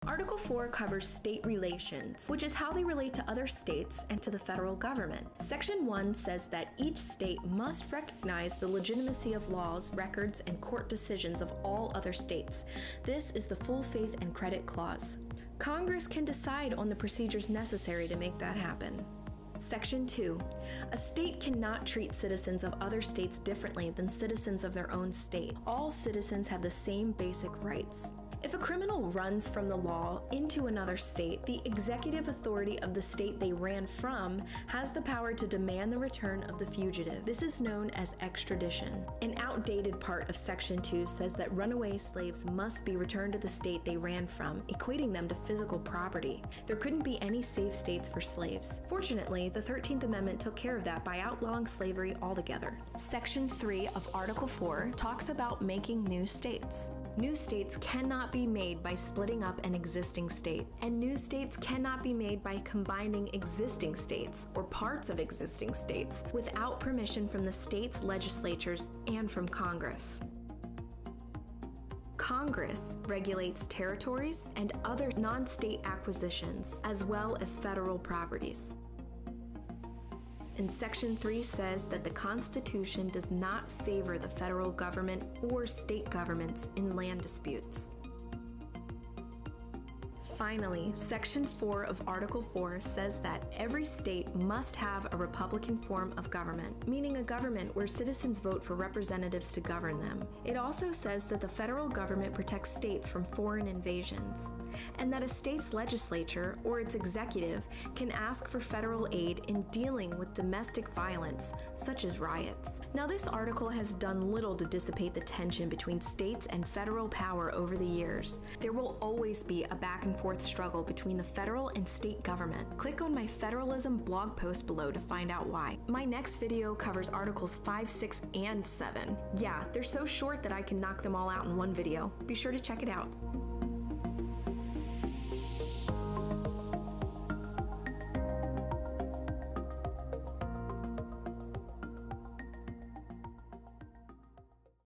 Article 4 covers state relations, which is how they relate to other states and to the federal government. Section 1 says that each state must recognize the legitimacy of laws, records, and court decisions of all other states. This is the full faith and credit clause. Congress can decide on the procedures necessary to make that happen. Section 2. A state cannot treat citizens of other states differently than citizens of their own state. All citizens have the same basic rights. If a criminal runs from the law into another state, the executive authority of the state they ran from has the power to demand the return of the fugitive. This is known as extradition. An outdated part of Section 2 says that runaway slaves must be returned to the state they ran from, equating them to physical property. There couldn't be any safe states for slaves. Fortunately, the 13th Amendment took care of that by outlawing slavery altogether. Section 3 of Article 4 talks about making new states. New states cannot be made by splitting up an existing state, and new states cannot be made by combining existing states or parts of existing states without permission from the state's legislatures and from Congress. Congress regulates territories and other non-state acquisitions, as well as federal properties. And Section 3 says that the Constitution does not favor the federal government or state governments in land disputes. Finally, Section 4 of Article 4 says that every state must have a Republican form of government, meaning a government where citizens vote for representatives to govern them. It also says that the federal government protects states from foreign invasions, and that a state's legislature or its executive can ask for federal aid in dealing with domestic violence, such as riots. Now, this article has done little to dissipate the tension between states and federal power over the years. There will always be a back and forth struggle between the federal and state government. Click on my Federalism blog post below to find out why. My next video covers Articles 5, 6, and 7. Yeah, they're so short that I can knock them all out in one video. Be sure to check it out.